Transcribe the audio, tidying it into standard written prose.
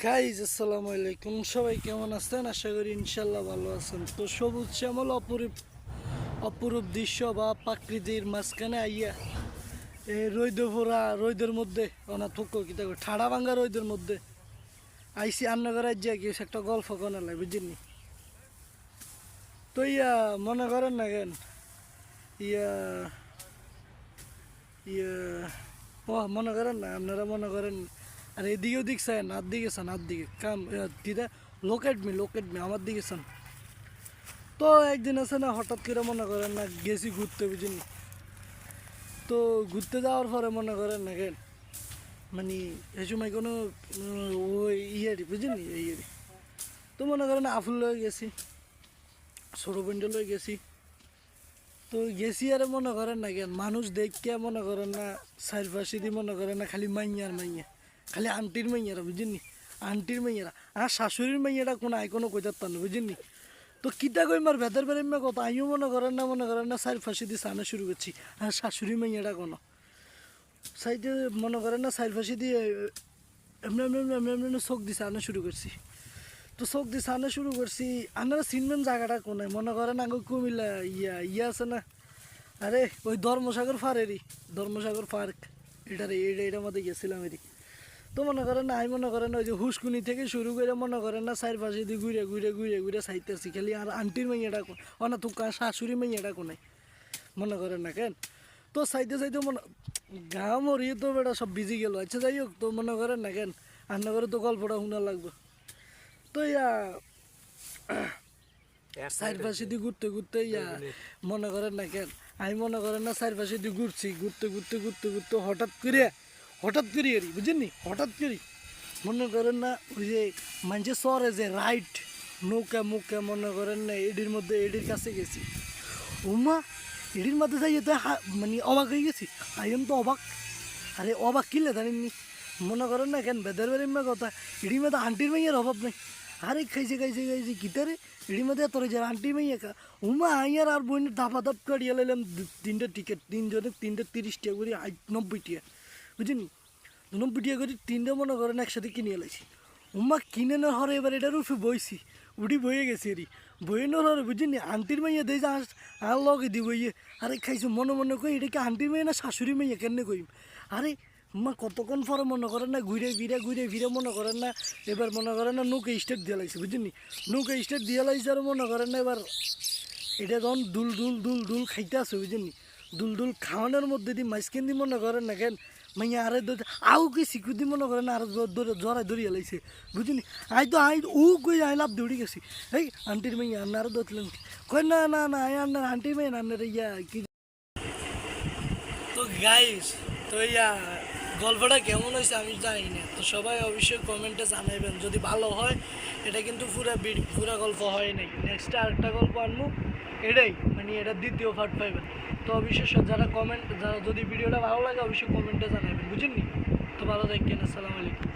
Guys আসসালামু আলাইকুম, সবাই কেমন আছেন? আশা করি ইনশাল্লাহ ভালো আছেন। তো সবুজ শ্যামল অপরূপ অপরূপ দৃশ্য বা প্রাকৃতির মাঝখানে আইয়া এই রোদের মধ্যে থুকো কিতা ঠাড়া ভাঙ্গা রোদের মধ্যে আইসি আন্নগর রাজ্যে কি একটা গল্প কনালাই বুঝিনি। তো মনে করেন না কেন ইয়া ইয়া মনে করেন না, আপনারা মনে করেন আর এদিকেও দেখছেন, আর দিকে চান, আর দিকে কাম দিদা লোকেট মি আমার দিকে চান। তো একদিন আছে না, হঠাৎ করে মনে করেন না গেছি ঘুরতে বুঝিনি। তো ঘুরতে যাওয়ার পরে মনে করেন না কেন মানে এই সময় কোনো ওই ইয়েরি বুঝিনি ইয়েরি। তো মনে করেন আফুল লয়ে গেছি, ছোটো পেন্ডে লয়ে গেছি। তো গেছি আর মনে করেন না কেন মানুষ দেখে মনে করেন না চারপাশে দিয়ে মনে করেন না খালি মাইয়ার মাইয়া, খালি আন্টির মাইয়ারা বুঝিনি, আন্টির মাইয়ারা আর শাশুড়ির মাইয়াটা কোনো কোনো কইতার না বুঝিনি। তো কিতা কই মার ভেতর বেড়ে কথা আমিও মনে করেন না চারপাশে দিয়ে চানা শুরু করছি। আর শাশুড়ি মাইয়াটা কোনো সাইডে মনে করেন না চারপাশে দিয়ে এমনি এমনি এমনি এমনি এমনি চোখ দিছে আনা শুরু করছি। তো চোখ দিছে আনা শুরু করছি, আপনারা চিনবেন জায়গাটা কোনায় মনে করেন আগে কুমিল্লা ইয়া আছে না, আরে ওই ধর্মসাগর পার্ক এটার মধ্যে গেছিলাম এরি। তো মনে করেন না আমি মনে করেন ওই যে হুসকুনি থেকে শুরু করে মনে করেন না চারপাশে দিয়ে ঘুরে ঘুরে ঘুরে ঘুরে চাইতেছি খালি। আর আন্টির মাইয়াটা কোন অনা তো শাশুড়ি মাইয়াটা কোনায় মনে করেন না কেন। তো চাইতে মনে গা মরিয়ে তো বেটা সব ভিজি গেল। আচ্ছা যাই হোক, তো মনে করেন না কেন রান্না করে তো গল্পটা শোনা লাগবে। তো চারপাশে দিয়ে ঘুরতে ঘুরতে মনে করেন না কেন আমি মনে করেন না চারপাশে দিয়ে ঘুরছি, ঘুরতে ঘুরতে ঘুরতে ঘুরতে হঠাৎ করে আর বুঝেননি, হঠাৎ করে মনে করেন না ওই যে মানুষের চরে যে রাইট নৌকা মুখে মনে করেন না এডির কাছে গেছি। উমা এডির মধ্যে যাই তো মানে অবাক হয়ে গেছি। আইন তো অবাক, আরে অবাক কিলে জানেননি মনে করেন না কেন বেদের বেড়ে কথা এডির মধ্যে আন্টির মাইয়ের অভাব নাই। আরে খাইছে কিতারে এডির মধ্যে এত রয়েছে আন্টির মাইয়া কা উমা আইয়ার আর বইনের দাপ কাটিয়ে লাইলাম তিনটে টিকিট, তিনজনে 330 টাকা করে 90 টাকা বুঝিনি, 90 টাকা করে তিনটে মনে করেন একসাথে কিনে এলাইছি। উমা কিনে না হরে এবার এটার উঠে বইছি, উঠি বয়ে গেছি এরি বয়ে না হরে বুঝিনি আন্টির মাইয়া দেয় আর লগে দি বইয়ে। আরে খাইছে মনে কই এটা কি আন্টির মাইয়া না শাশুড়ি মাইয়া কেন কইম। আরে মা কতক্ষণ পরে মনে করেন না ঘুরে ফিরে মনে করেন না এবার মনে করেন না নৌকা স্টেট দিয়ে লাইছে বুঝিনি, নৌকা স্টেট দিয়ে লাইছে আর মনে করেন না এবার এটা যখন দুল খাইতে আছে বুঝিনি, দুল খাওয়ানোর মধ্যে দিয়ে মাঝখান দিয়ে মনে করেন না কেন মাইয়া আরে আউ কি শিখু দিয়ে মনে করেন আর জড়াই ধরিয়ে লাইছে বুঝিনি। ও কই লাভ দৌড়ি গেছি। এই আন্টির মাইয়া আন্নারও ধরলেন কই না আপনার আন্টির মাইয়া আন্নার কি। তো গাইস তো গল্পটা কেমন হয়েছে আমি জানি না, তো সবাই অবশ্যই কমেন্টে জানাইবেন। যদি ভালো হয় এটা কিন্তু পুরা গল্প হয় নাই, নেক্সট আরেকটা গল্প আনবো এটাই মানে এটা দ্বিতীয় পার্ট পাইবেন। তো অবশ্যই যারা যদি ভিডিওটা ভালো লাগে অবশ্যই কমেন্টে জানাবেন বুঝেননি। তো ভালো থাকেন, আসসালামু আলাইকুম।